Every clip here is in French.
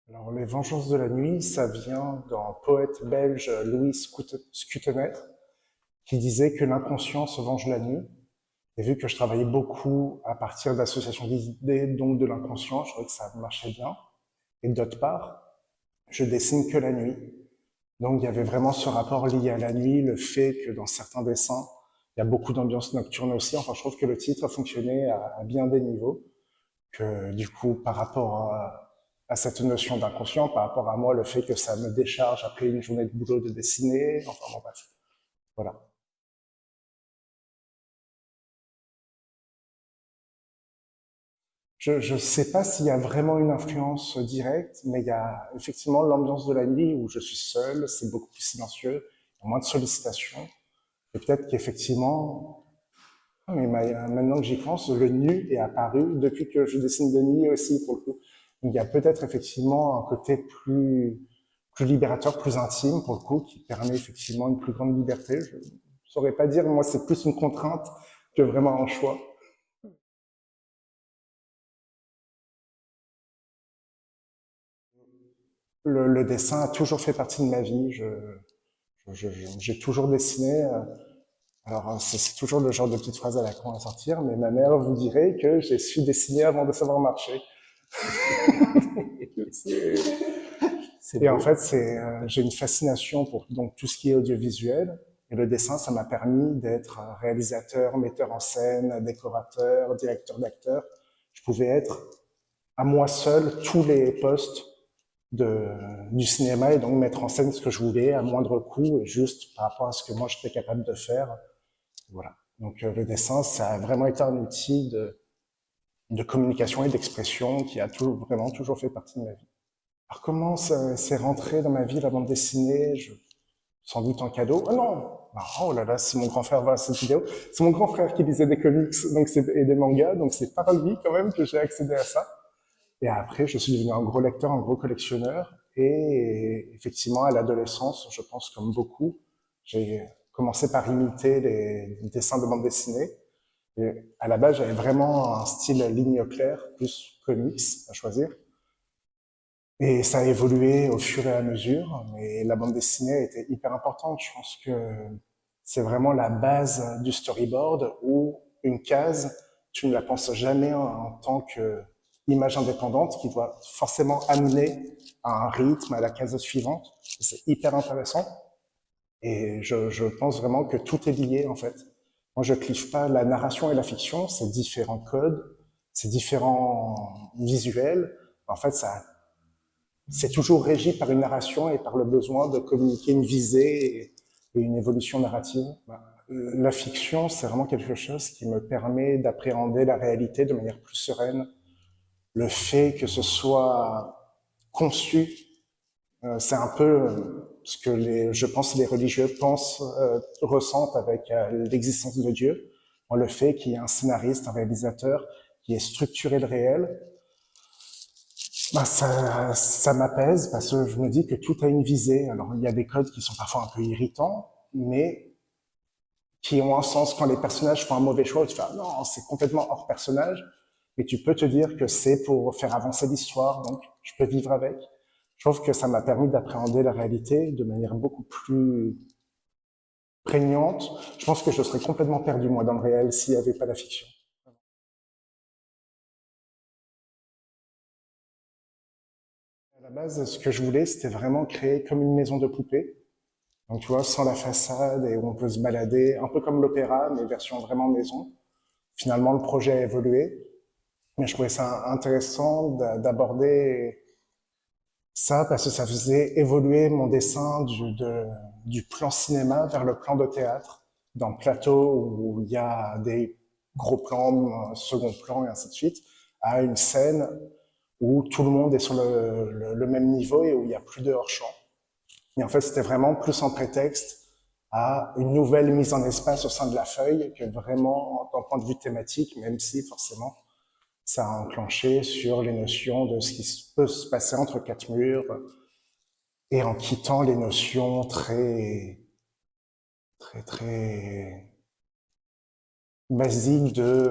Alors, les Vengeances de la nuit, ça vient d'un poète belge, Louis Scutenet, qui disait que l'inconscient se venge la nuit. Et vu que je travaillais beaucoup à partir d'associations d'idées, donc de l'inconscient, je trouvais que ça marchait bien. Et d'autre part, je dessine que la nuit. Donc, il y avait vraiment ce rapport lié à la nuit, le fait que dans certains dessins, il y a beaucoup d'ambiance nocturne aussi. Enfin, je trouve que le titre a fonctionné à bien des niveaux. Que du coup, par rapport à cette notion d'inconscient, par rapport à moi, le fait que ça me décharge après une journée de boulot de dessiner, enfin bon, bref, voilà. Je ne sais pas s'il y a vraiment une influence directe, mais il y a effectivement l'ambiance de la nuit où je suis seul, c'est beaucoup plus silencieux, il y a moins de sollicitations. Et peut-être qu'effectivement, maintenant que j'y pense, le nu est apparu depuis que je dessine de nuit aussi, pour le coup. Donc, il y a peut-être effectivement un côté plus libérateur, plus intime, pour le coup, qui permet effectivement une plus grande liberté. Je ne saurais pas dire, moi, c'est plus une contrainte que vraiment un choix. Le dessin a toujours fait partie de ma vie. J'ai toujours dessiné. Alors, c'est toujours le genre de petite phrase à la con à sortir, mais ma mère vous dirait que j'ai su dessiner avant de savoir marcher. C'est Et en beau. fait, j'ai une fascination pour donc tout ce qui est audiovisuel. Et le dessin, ça m'a permis d'être réalisateur, metteur en scène, décorateur, directeur d'acteur. Je pouvais être à moi seul tous les postes de, du cinéma et donc mettre en scène ce que je voulais à moindre coût et juste par rapport à ce que moi j'étais capable de faire. Voilà. Donc le dessin, ça a vraiment été un outil de communication et d'expression qui a vraiment toujours fait partie de ma vie. Alors comment c'est rentré dans ma vie la bande dessinée? Sans doute en cadeau. Ah non! Ah, oh là là, si mon grand frère voit cette vidéo, c'est mon grand frère qui lisait des comics et des mangas, donc c'est par lui quand même que j'ai accédé à ça. Et après, je suis devenu un gros lecteur, un gros collectionneur. Et effectivement, à l'adolescence, je pense comme beaucoup, j'ai commencé par imiter les dessins de bande dessinée. Et à la base, j'avais vraiment un style ligne claire, plus comics à choisir. Et ça a évolué au fur et à mesure, mais la bande dessinée était hyper importante. Je pense que c'est vraiment la base du storyboard où une case, tu ne la penses jamais en tant qu'image indépendante qui doit forcément amener à un rythme, à la case suivante. C'est hyper intéressant. Et je pense vraiment que tout est lié, en fait. Moi, je clive pas la narration et la fiction, c'est différents codes, c'est différents visuels. En fait, ça c'est toujours régi par une narration et par le besoin de communiquer une visée et une évolution narrative. La fiction, c'est vraiment quelque chose qui me permet d'appréhender la réalité de manière plus sereine. Le fait que ce soit conçu, c'est un peu ce que je pense les religieux pensent, ressentent avec l'existence de Dieu. Moi, le fait qu'il y ait un scénariste, un réalisateur qui ait structuré le réel, ça m'apaise parce que je me dis que tout a une visée. Alors, il y a des codes qui sont parfois un peu irritants, mais qui ont un sens quand les personnages font un mauvais choix. Tu fais, ah non, c'est complètement hors personnage. Mais tu peux te dire que c'est pour faire avancer l'histoire, donc je peux vivre avec. Je trouve que ça m'a permis d'appréhender la réalité de manière beaucoup plus prégnante. Je pense que je serais complètement perdu, moi, dans le réel, s'il n'y avait pas la fiction. À la base, ce que je voulais, c'était vraiment créer comme une maison de poupée. Donc, tu vois, sans la façade et où on peut se balader, un peu comme l'opéra, mais version vraiment maison. Finalement, le projet a évolué, mais je trouvais ça intéressant d'aborder ça parce que ça faisait évoluer mon dessin du plan cinéma vers le plan de théâtre, d'un plateau où il y a des gros plans, second plan et ainsi de suite, à une scène où tout le monde est sur le même niveau et où il n'y a plus de hors-champ. Et en fait, c'était vraiment plus un prétexte à une nouvelle mise en espace au sein de la feuille que vraiment d'un point de vue thématique, même si forcément ça a enclenché sur les notions de ce qui peut se passer entre quatre murs et en quittant les notions très basiques de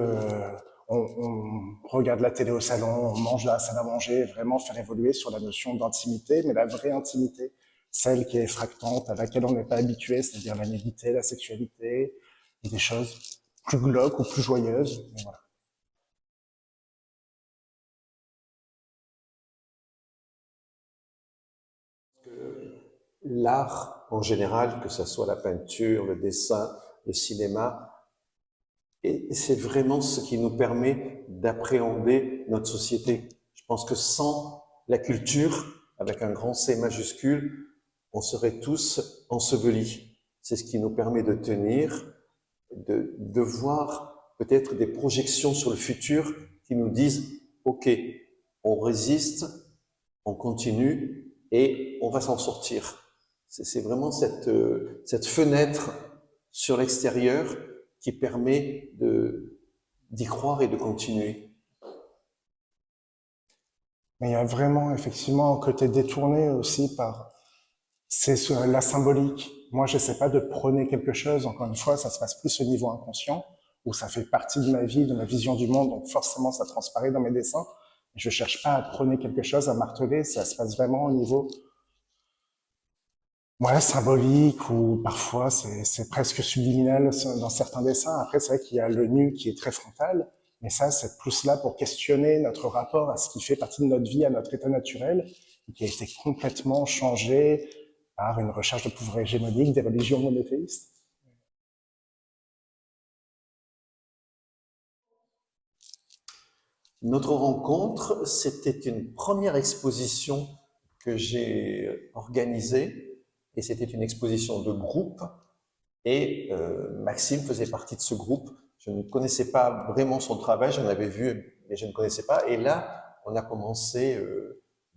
on regarde la télé au salon, on mange dans la salle à manger, vraiment faire évoluer sur la notion d'intimité, mais la vraie intimité, celle qui est effractante, à laquelle on n'est pas habitué, c'est-à-dire la nudité, la sexualité, et des choses plus glauques ou plus joyeuses. Mais voilà. L'art en général, que ce soit la peinture, le dessin, le cinéma, et c'est vraiment ce qui nous permet d'appréhender notre société. Je pense que sans la culture, avec un grand C majuscule, on serait tous ensevelis. C'est ce qui nous permet de tenir, de voir peut-être des projections sur le futur qui nous disent « Ok, on résiste, on continue et on va s'en sortir ». C'est vraiment cette fenêtre sur l'extérieur qui permet d'y croire et de continuer. Mais il y a vraiment effectivement un côté détourné aussi par la symbolique. Moi, je sais pas de prôner quelque chose. Encore une fois, ça se passe plus au niveau inconscient, où ça fait partie de ma vie, de ma vision du monde, donc forcément ça transparaît dans mes dessins. Je cherche pas à prôner quelque chose, à marteler. Ça se passe vraiment au niveau symbolique, ou parfois c'est presque subliminal dans certains dessins. Après, c'est vrai qu'il y a le nu qui est très frontal, mais ça, c'est plus là pour questionner notre rapport à ce qui fait partie de notre vie, à notre état naturel, et qui a été complètement changé par une recherche de pouvoir hégémonique des religions monothéistes. Notre rencontre, c'était une première exposition que j'ai organisée, et c'était une exposition de groupe, et Maxime faisait partie de ce groupe. Je ne connaissais pas vraiment son travail, j'en avais vu, mais je ne connaissais pas. Et là, on a commencé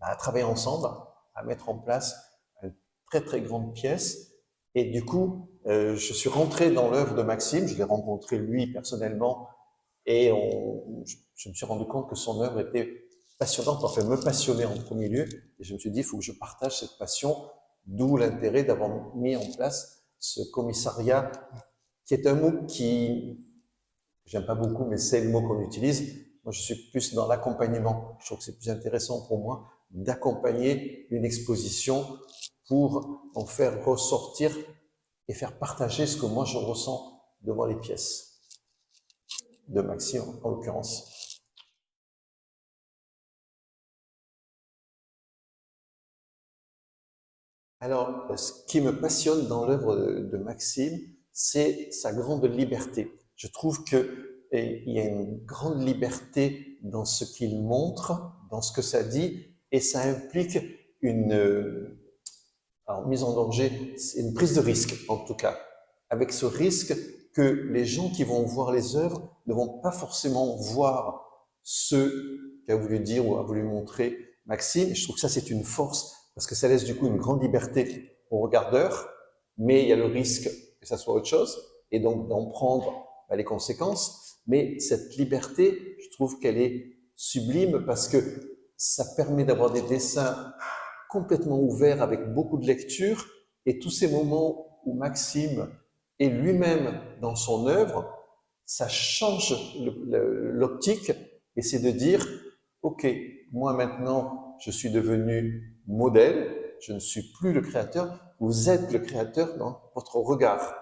à travailler ensemble, à mettre en place une très très grande pièce. Et du coup, je suis rentré dans l'œuvre de Maxime, je l'ai rencontré lui personnellement, et je me suis rendu compte que son œuvre était passionnante, enfin me passionnait en premier lieu. Et je me suis dit, il faut que je partage cette passion, d'où l'intérêt d'avoir mis en place ce commissariat, qui est un mot qui, j'aime pas beaucoup, mais c'est le mot qu'on utilise. Moi, je suis plus dans l'accompagnement. Je trouve que c'est plus intéressant pour moi d'accompagner une exposition pour en faire ressortir et faire partager ce que moi je ressens devant les pièces de Maxime, en l'occurrence. Alors, ce qui me passionne dans l'œuvre de Maxime, c'est sa grande liberté. Je trouve qu'il y a une grande liberté dans ce qu'il montre, dans ce que ça dit, et ça implique alors, mise en danger, c'est une prise de risque, en tout cas, avec ce risque que les gens qui vont voir les œuvres ne vont pas forcément voir ce qu'a voulu dire ou a voulu montrer Maxime. Je trouve que ça, c'est une force, parce que ça laisse du coup une grande liberté au regardeur, mais il y a le risque que ça soit autre chose, et donc d'en prendre les conséquences. Mais cette liberté, je trouve qu'elle est sublime, parce que ça permet d'avoir des dessins complètement ouverts avec beaucoup de lecture, et tous ces moments où Maxime est lui-même dans son œuvre, ça change l'optique, et c'est de dire, ok, moi maintenant je suis devenu modèle, je ne suis plus le créateur, vous êtes le créateur dans votre regard.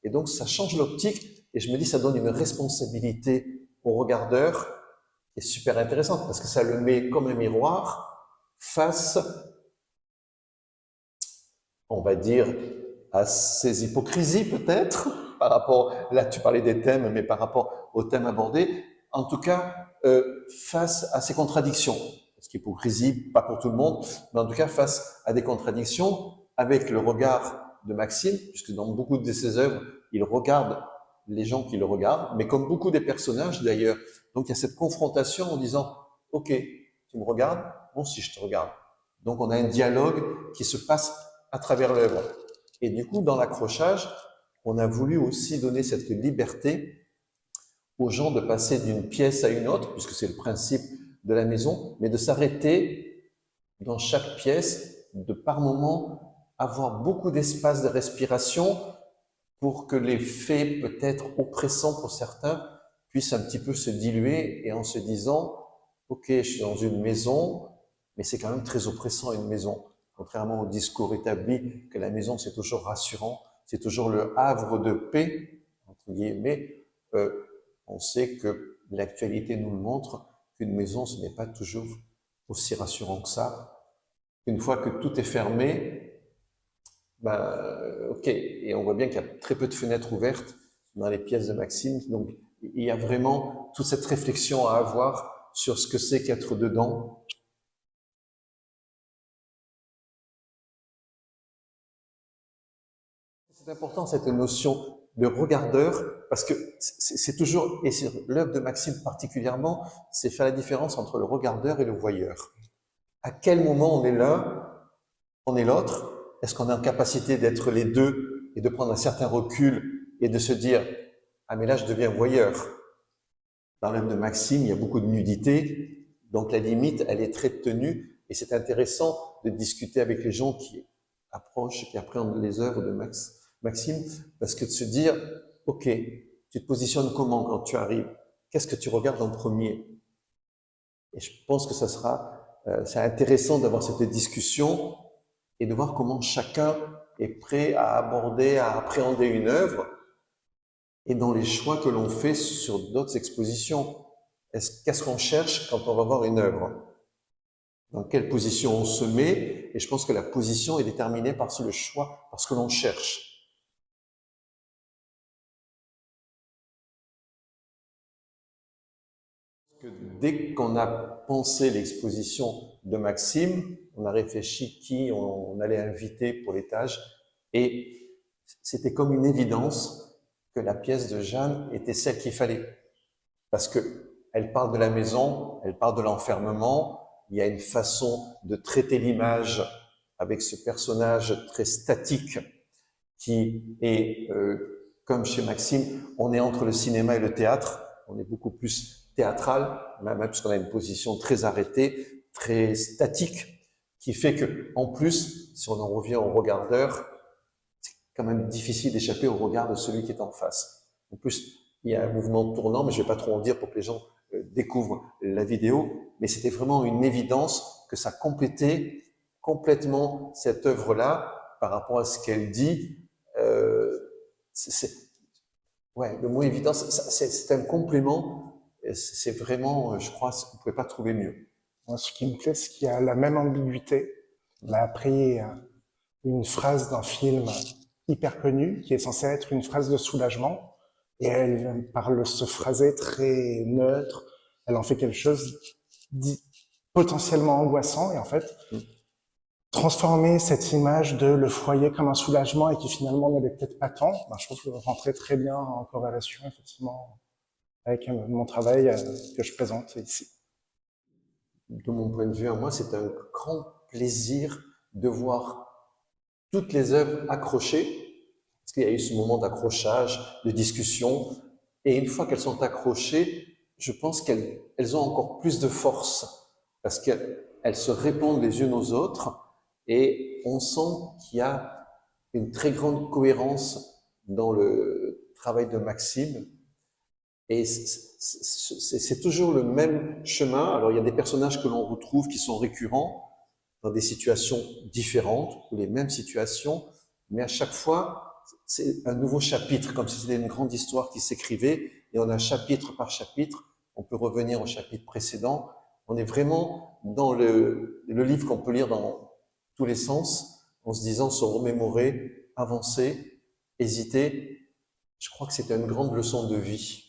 Et donc ça change l'optique, et je me dis ça donne une responsabilité au regardeur, qui est super intéressante, parce que ça le met comme un miroir face, on va dire, à ces hypocrisies peut-être, par rapport, là tu parlais des thèmes, mais par rapport aux thèmes abordés, en tout cas, face à ces contradictions. Parce qu'hypocrisie, pas pour tout le monde, mais en tout cas face à des contradictions avec le regard de Maxime, puisque dans beaucoup de ses œuvres, il regarde les gens qui le regardent, mais comme beaucoup des personnages d'ailleurs. Donc il y a cette confrontation en disant, ok, tu me regardes, moi aussi je te regarde. Donc on a un dialogue qui se passe à travers l'œuvre. Et du coup, dans l'accrochage, on a voulu aussi donner cette liberté aux gens de passer d'une pièce à une autre, puisque c'est le principe de la maison, mais de s'arrêter dans chaque pièce, de par moment avoir beaucoup d'espace de respiration pour que les faits peut-être oppressants pour certains puisse un petit peu se diluer et en se disant, ok, je suis dans une maison, mais c'est quand même très oppressant une maison. Contrairement au discours établi que la maison c'est toujours rassurant, c'est toujours le havre de paix, entre guillemets, on sait que l'actualité nous le montre, qu'une maison ce n'est pas toujours aussi rassurant que ça. Une fois que tout est fermé, ben, ok, et on voit bien qu'il y a très peu de fenêtres ouvertes dans les pièces de Maxime, donc il y a vraiment toute cette réflexion à avoir sur ce que c'est qu'être dedans. C'est important cette notion de regardeur, parce que c'est toujours, et c'est l'œuvre de Maxime particulièrement, c'est faire la différence entre le regardeur et le voyeur. À quel moment on est l'un, on est l'autre? Est-ce qu'on est en capacité d'être les deux et de prendre un certain recul et de se dire « Ah mais là je deviens voyeur ». Dans l'œuvre de Maxime, il y a beaucoup de nudité, donc la limite elle est très tenue et c'est intéressant de discuter avec les gens qui approchent, qui appréhendent les œuvres de Maxime, parce que de se dire « Ok, tu te positionnes comment quand tu arrives? Qu'est-ce que tu regardes en premier ?» Et je pense que ça sera, c'est intéressant d'avoir cette discussion et de voir comment chacun est prêt à aborder, à appréhender une œuvre et dans les choix que l'on fait sur d'autres expositions. Qu'est-ce qu'on cherche quand on va voir une œuvre? Dans quelle position on se met? Et je pense que la position est déterminée par le choix, par ce que l'on cherche. Dès qu'on a pensé l'exposition de Maxime, on a réfléchi qui on allait inviter pour l'étage et c'était comme une évidence que la pièce de Jeanne était celle qu'il fallait. Parce qu'elle parle de la maison, elle parle de l'enfermement, il y a une façon de traiter l'image avec ce personnage très statique qui est, comme chez Maxime, on est entre le cinéma et le théâtre, on est beaucoup plus théâtral, même puisqu'on a une position très arrêtée, très statique, qui fait que, en plus, si on en revient au regardeur, c'est quand même difficile d'échapper au regard de celui qui est en face. En plus, il y a un mouvement tournant, mais je ne vais pas trop en dire pour que les gens découvrent la vidéo, mais c'était vraiment une évidence que ça complétait complètement cette œuvre-là par rapport à ce qu'elle dit. Ouais, le mot évidence, c'est un complément. C'est vraiment, je crois, qu'on ne pouvait pas trouver mieux. Moi, ce qui me plaît, c'est qu'il y a la même ambiguïté. On a pris une phrase d'un film hyper connu, qui est censée être une phrase de soulagement, et elle, par ce phrasé très neutre, elle en fait quelque chose potentiellement angoissant, et en fait, transformer cette image de le foyer comme un soulagement et qui finalement n'allait peut-être pas tant, ben, je trouve que rentrait très bien en corrélation, effectivement, avec mon travail que je présente ici. De mon point de vue, moi, c'est un grand plaisir de voir toutes les œuvres accrochées, parce qu'il y a eu ce moment d'accrochage, de discussion, et une fois qu'elles sont accrochées, je pense qu'elles ont encore plus de force, parce qu'elles se répondent les unes aux autres, et on sent qu'il y a une très grande cohérence dans le travail de Maxime, et c'est toujours le même chemin. Alors il y a des personnages que l'on retrouve qui sont récurrents dans des situations différentes, ou les mêmes situations, mais à chaque fois, c'est un nouveau chapitre, comme si c'était une grande histoire qui s'écrivait, et on a chapitre par chapitre, on peut revenir au chapitre précédent. On est vraiment dans le livre qu'on peut lire dans tous les sens, en se disant se remémorer, avancer, hésiter. Je crois que c'est une grande leçon de vie.